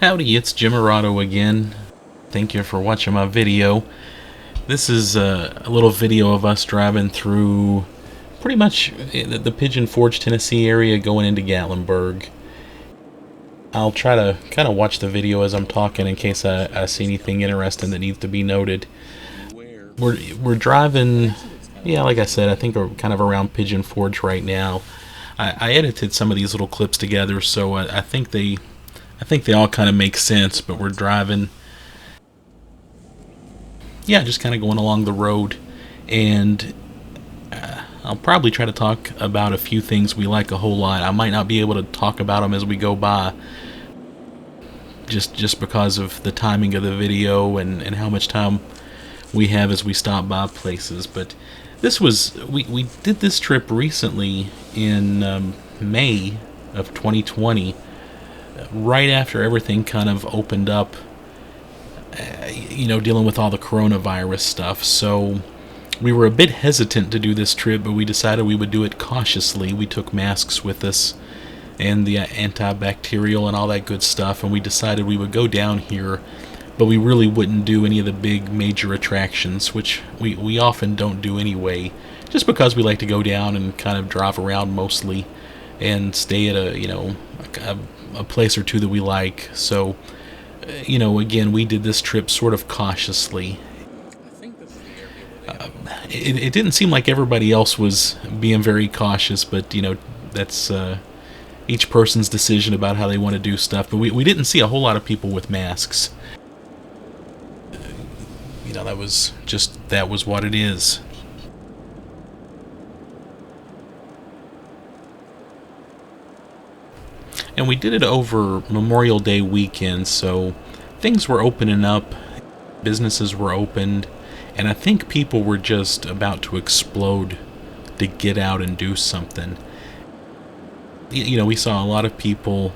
Howdy, it's Jimerato again. Thank you for watching my video. This is a little video of us driving through pretty much the Pigeon Forge, Tennessee area going into Gatlinburg. I'll try to kind of watch the video as I'm talking in case I see anything interesting that needs to be noted. We're driving, yeah, like I said, I think we're kind of around Pigeon Forge right now. I edited some of these little clips together, so I think they all kind of make sense, but we're driving, yeah, just kind of going along the road, and I'll probably try to talk about a few things we like a whole lot. I might not be able to talk about them as we go by, just because of the timing of the video and how much time we have as we stop by places. But this was, we did this trip recently in May of 2020, right after everything kind of opened up, dealing with all the coronavirus stuff. So we were a bit hesitant to do this trip, but we decided we would do it cautiously. We took masks with us and the antibacterial and all that good stuff, and we decided we would go down here, but we really wouldn't do any of the big major attractions, which we often don't do anyway, just because we like to go down and kind of drive around mostly and stay at a place or two that we like. So, again, we did this trip sort of cautiously. It didn't seem like everybody else was being very cautious, but, that's each person's decision about how they want to do stuff. But we didn't see a whole lot of people with masks. That was what it is. And we did it over Memorial Day weekend, so things were opening up, businesses were opened, and I think people were just about to explode to get out and do something. We saw a lot of people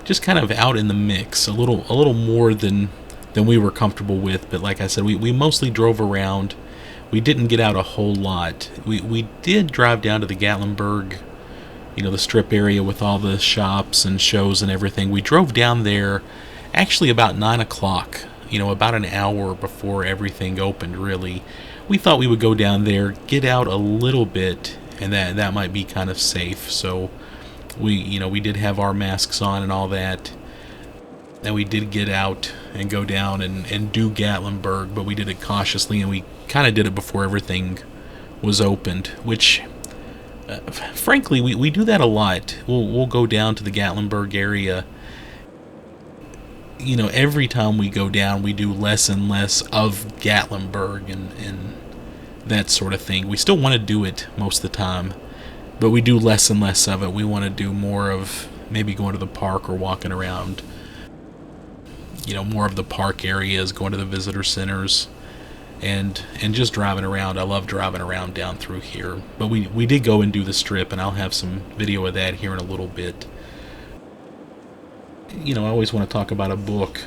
just kind of out in the mix, a little more than we were comfortable with. But like I said, we mostly drove around. We didn't get out a whole lot. We did drive down to the Gatlinburg, the strip area with all the shops and shows and everything. We drove down there actually about 9 o'clock, about an hour before everything opened, really. We thought we would go down there, get out a little bit, and that might be kind of safe. So we did have our masks on and all that. And we did get out and go down and do Gatlinburg, but we did it cautiously, and we kind of did it before everything was opened, which, frankly, we do that a lot. We'll go down to the Gatlinburg area. Every time we go down, we do less and less of Gatlinburg and that sort of thing. We still want to do it most of the time, but we do less and less of it. We want to do more of maybe going to the park or walking around, more of the park areas, going to the visitor centers, and just driving around. I love driving around down through here. But we did go and do the strip, and I'll have some video of that here in a little bit. I always want to talk about a book,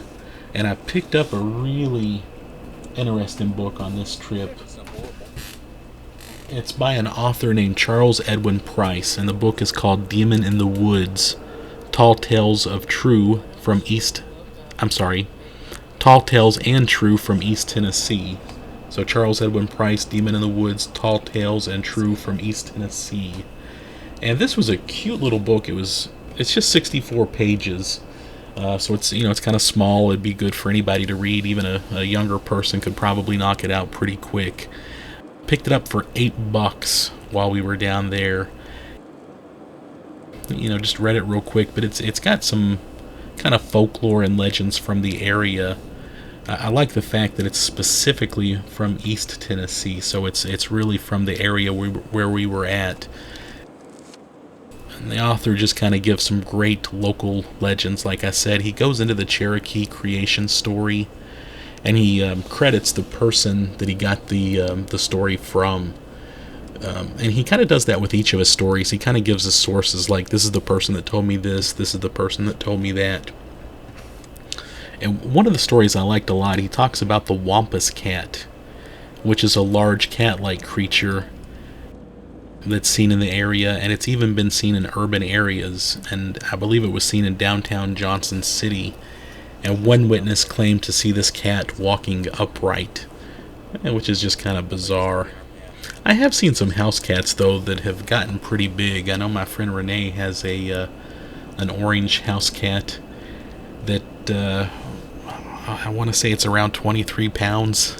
and I picked up a really interesting book on this trip. It's by an author named Charles Edwin Price, and the book is called Demon in the Woods, Tall Tales and True from East Tennessee. So Charles Edwin Price, Demon in the Woods, Tall Tales and True from East Tennessee. And this was a cute little book. It's just 64 pages. So it's kind of small. It'd be good for anybody to read. Even a younger person could probably knock it out pretty quick. Picked it up for $8 while we were down there. Just read it real quick, but it's got some kind of folklore and legends from the area. I like the fact that it's specifically from East Tennessee, so it's really from the area where we were at. And the author just kind of gives some great local legends. Like I said, he goes into the Cherokee creation story, and he credits the person that he got the story from. And he kind of does that with each of his stories. He kind of gives his sources, like, this is the person that told me this is the person that told me that. And one of the stories I liked a lot, he talks about the Wampus cat, which is a large cat-like creature that's seen in the area, and it's even been seen in urban areas, and I believe it was seen in downtown Johnson City. and one witness claimed to see this cat walking upright, which is just kind of bizarre. I have seen some house cats though that have gotten pretty big. I know my friend Renee has a an orange house cat that I want to say it's around 23 pounds.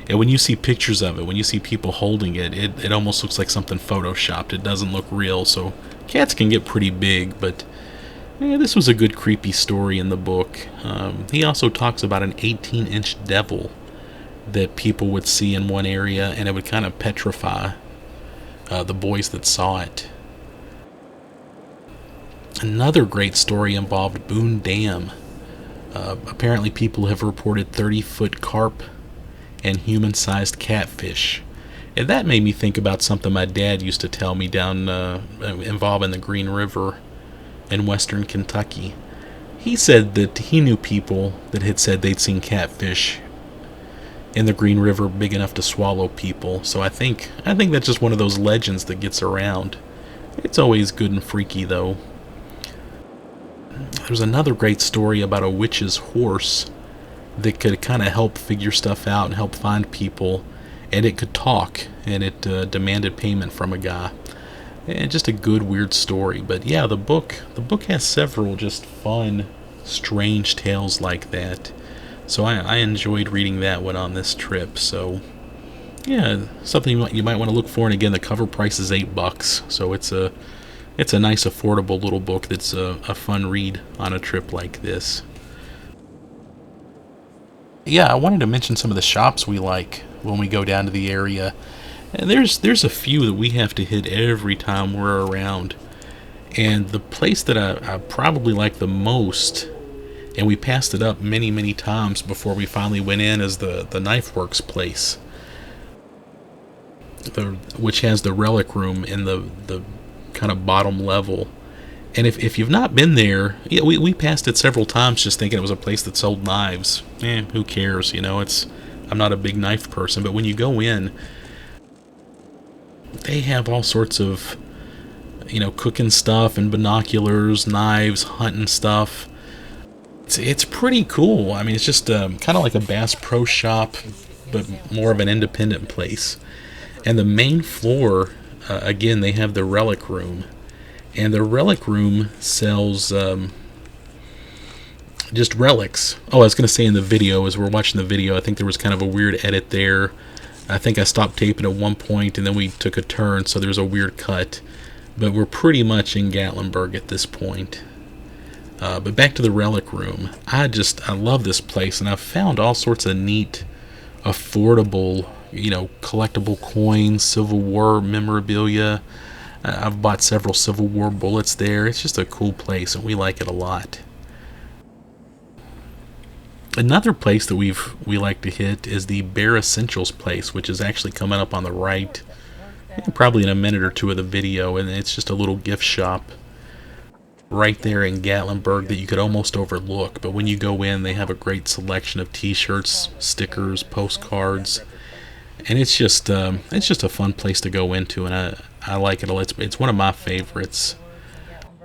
And when you see pictures of it, when you see people holding it, it almost looks like something photoshopped. It doesn't look real. So cats can get pretty big, but yeah, this was a good creepy story in the book. He also talks about an 18-inch devil that people would see in one area, and it would kind of petrify the boys that saw it. Another great story involved Boone Dam. Apparently people have reported 30-foot carp and human-sized catfish. And that made me think about something my dad used to tell me down involving the Green River in western Kentucky. He said that he knew people that had said they'd seen catfish in the Green River big enough to swallow people. So I think that's just one of those legends that gets around. It's always good and freaky though. There's another great story about a witch's horse that could kind of help figure stuff out and help find people, and it could talk, and it demanded payment from a guy. And just a good weird story. But yeah, the book has several just fun, strange tales like that. So I enjoyed reading that one on this trip. So yeah, something you might want to look for. And again, the cover price is $8, so it's a nice affordable little book that's a fun read on a trip like this. Yeah, I wanted to mention some of the shops we like when we go down to the area. And there's a few that we have to hit every time we're around. And the place that I probably like the most, and we passed it up many, many times before we finally went in, is the Knife Works place. Which has the relic room in the kind of bottom level. And if you've not been there, yeah, we passed it several times just thinking it was a place that sold knives. Who cares, I'm not a big knife person, but when you go in, they have all sorts of, cooking stuff and binoculars, knives, hunting stuff. It's pretty cool. I mean, it's just kind of like a Bass Pro Shop, but more of an independent place. And the main floor, again, they have the relic room. And the relic room sells just relics. Oh, I was going to say in the video, as we're watching the video, I think there was kind of a weird edit there. I think I stopped taping at one point, and then we took a turn, so there's a weird cut. But we're pretty much in Gatlinburg at this point. But back to the relic room. I love this place, and I've found all sorts of neat, affordable, collectible coins, Civil War memorabilia. I've bought several Civil War bullets there. It's just a cool place, and we like it a lot. Another place that we like to hit is the Bare Essentials place, which is actually coming up on the right, probably in a minute or two of the video, and it's just a little gift shop right there in Gatlinburg that you could almost overlook. But when you go in, they have a great selection of t-shirts, stickers, postcards, and it's just a fun place to go into, and I like it a lot. It's one of my favorites.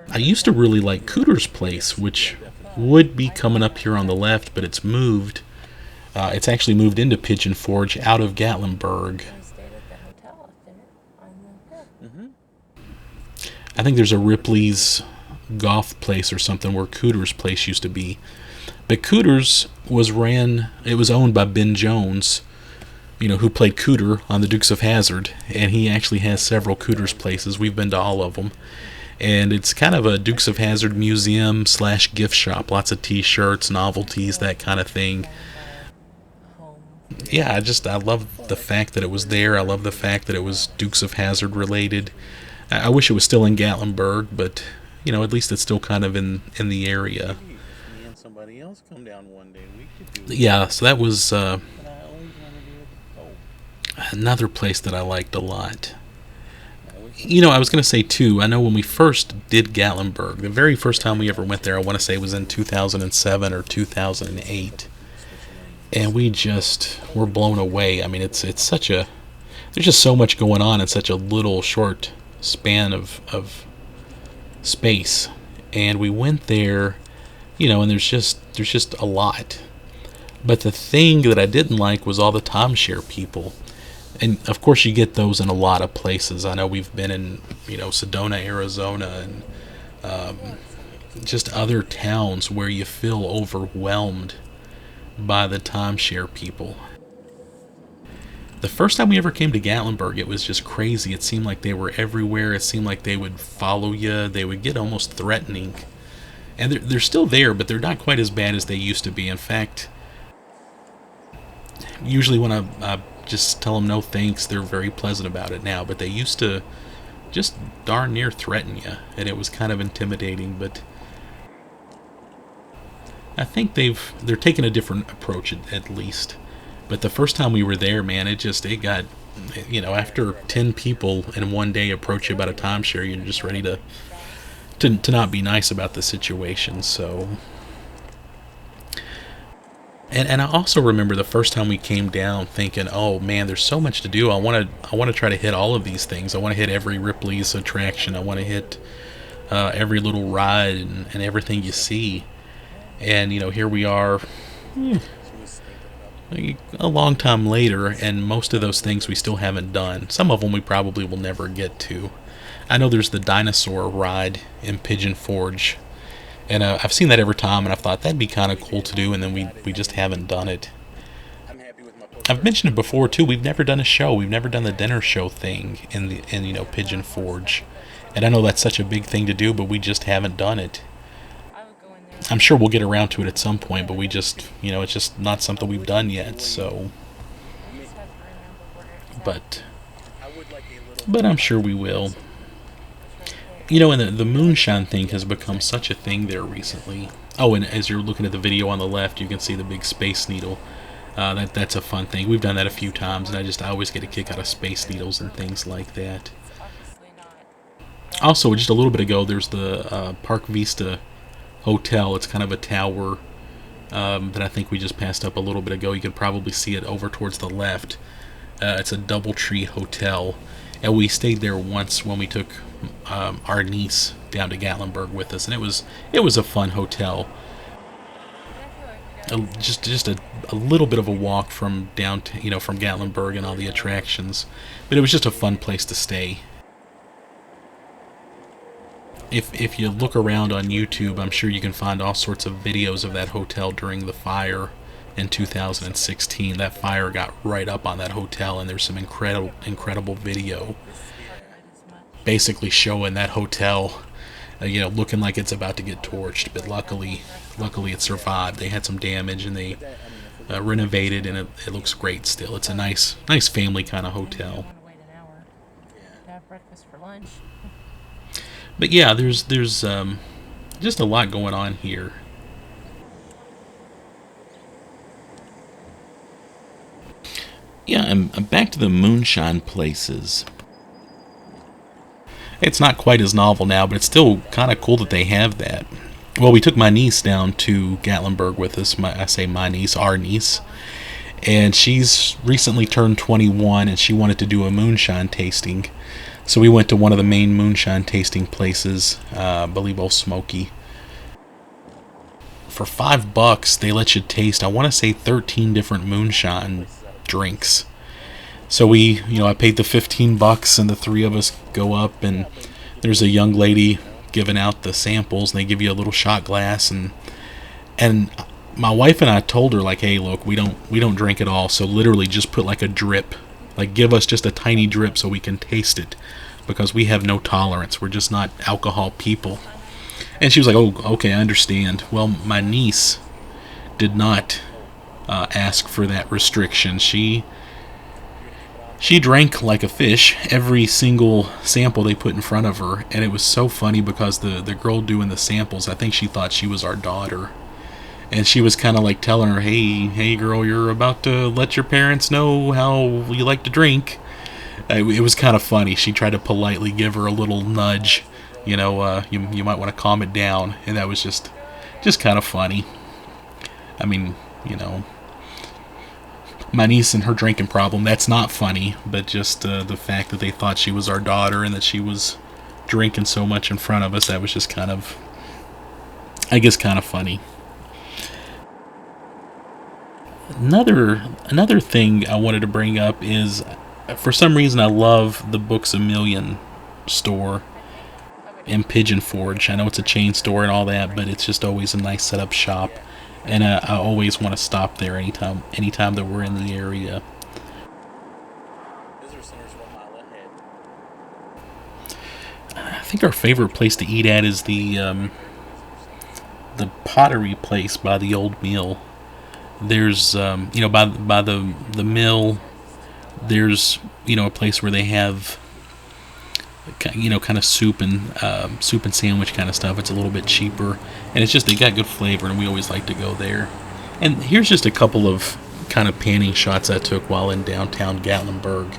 I used to really like Cooter's place, which would be coming up here on the left, but it's moved. It's actually moved into Pigeon Forge out of Gatlinburg. I think there's a Ripley's golf place or something where Cooter's place used to be. But Cooter's was owned by Ben Jones, who played Cooter on the Dukes of Hazzard, and he actually has several Cooter's places. We've been to all of them. And it's kind of a Dukes of Hazzard museum / gift shop. Lots of t-shirts, novelties, that kind of thing. Yeah, I love the fact that it was there. I love the fact that it was Dukes of Hazzard related. I wish it was still in Gatlinburg, but, at least it's still kind of in the area. Yeah, so that was another place that I liked a lot. I was going to say, too, I know when we first did Gatlinburg, the very first time we ever went there, I want to say it was in 2007 or 2008. And we just were blown away. I mean, it's there's just so much going on in such a little short span of space. And we went there, And there's just a lot. But the thing that I didn't like was all the timeshare people. And of course, you get those in a lot of places. I know we've been in, Sedona, Arizona, and just other towns where you feel overwhelmed by the timeshare people. The first time we ever came to Gatlinburg, it was just crazy. It seemed like they were everywhere. It seemed like they would follow you. They would get almost threatening. And they're still there, but they're not quite as bad as they used to be. In fact, usually when I just tell them no thanks, they're very pleasant about it now. But they used to just darn near threaten you, and it was kind of intimidating. But I think they're taking a different approach at least. But the first time we were there, man, it got, after 10 people in one day approach you about a timeshare, you're just ready to not be nice about the situation. So, and I also remember the first time we came down thinking, oh man, there's so much to do. I want to try to hit all of these things. I want to hit every Ripley's attraction. I want to hit every little ride and everything you see. And here we are. A long time later, and most of those things we still haven't done. Some of them we probably will never get to. I know there's the dinosaur ride in Pigeon Forge, and I've seen that every time, and I've thought that'd be kind of cool to do, and then we just haven't done it. I've mentioned it before too. We've never done a show. We've never done the dinner show thing in Pigeon Forge, and I know that's such a big thing to do, but we just haven't done it. I'm sure we'll get around to it at some point, but we just, it's just not something we've done yet, so. But I'm sure we will. And the moonshine thing has become such a thing there recently. Oh, and as you're looking at the video on the left, you can see the big Space Needle. That's a fun thing. We've done that a few times, and I always get a kick out of Space Needles and things like that. Also, just a little bit ago, there's the Park Vista Hotel. It's kind of a tower that I think we just passed up a little bit ago. You could probably see it over towards the left. It's a DoubleTree Hotel, and we stayed there once when we took our niece down to Gatlinburg with us, and it was a fun hotel. Just a little bit of a walk from down to, from Gatlinburg and all the attractions, but it was just a fun place to stay. If you look around on YouTube, I'm sure you can find all sorts of videos of that hotel during the fire in 2016. That fire got right up on that hotel, and there's some incredible video basically showing that hotel, looking like it's about to get torched. But luckily it survived. They had some damage, and they renovated, and it looks great still. It's a nice family kind of hotel. But yeah, there's just a lot going on here. Yeah, and back to the moonshine places. It's not quite as novel now, but it's still kind of cool that they have that. Well, we took my niece down to Gatlinburg with us. I say my niece, our niece. And she's recently turned 21, and she wanted to do a moonshine tasting. So we went to one of the main moonshine tasting places, I believe Old Smoky. For $5, they let you taste, I want to say 13 different moonshine drinks. So I paid the $15, and the three of us go up, and there's a young lady giving out the samples, and they give you a little shot glass, and my wife and I told her, like, hey, look, we don't drink at all, so literally just put like a drip. Like, give us just a tiny drip so we can taste it, because we have no tolerance. We're just not alcohol people. And she was like, oh, okay, I understand. Well, my niece did not ask for that restriction. She drank like a fish every single sample they put in front of her, and it was so funny because the girl doing the samples, I think she thought she was our daughter. And she was kind of like telling her, hey girl, you're about to let your parents know how you like to drink. It was kind of funny. She tried to politely give her a little nudge, you might want to calm it down. And that was just kind of funny. I mean, my niece and her drinking problem, that's not funny. But just the fact that they thought she was our daughter and that she was drinking so much in front of us, that was just kind of I guess kind of funny. Another thing I wanted to bring up is, for some reason, I love the Books A Million store in Pigeon Forge. I know it's a chain store and all that, but it's just always a nice setup shop, and I always want to stop there anytime that we're in the area. I think our favorite place to eat at is the pottery place by the old mill. There's by the mill. There's a place where they have kind of soup and sandwich kind of stuff. It's a little bit cheaper, and it's just they got good flavor, and we always like to go there. And here's just a couple of kind of panning shots I took while in downtown Gatlinburg.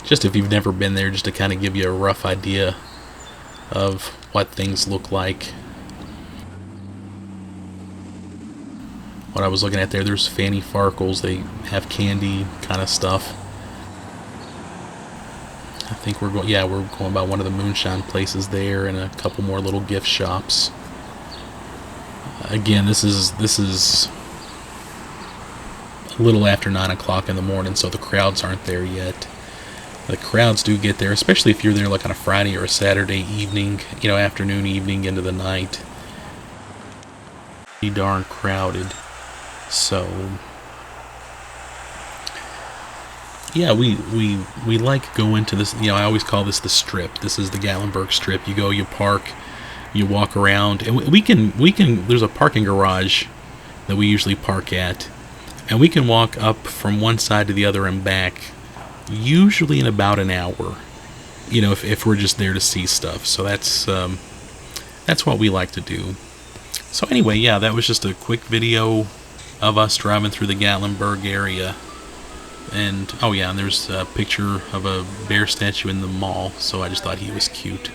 Just if you've never been there, just to kind of give you a rough idea of what things look like. What I was looking at there's Fanny Farkles. They have candy kind of stuff. I think we're going by one of the moonshine places there, and a couple more little gift shops. Again, this is a little after 9 o'clock in the morning, so the crowds aren't there yet. The crowds do get there, especially if you're there like on a Friday or a Saturday evening, afternoon, evening into the night. Pretty darn crowded. So yeah, we like going to this. I always call this the Strip. This is the Gatlinburg Strip. You go, you park, you walk around, and we can. There's a parking garage that we usually park at, and we can walk up from one side to the other and back, usually in about an hour. If we're just there to see stuff. So that's what we like to do. So anyway, yeah, that was just a quick video of us driving through the Gatlinburg area. And, and there's a picture of a bear statue in the mall, so I just thought he was cute.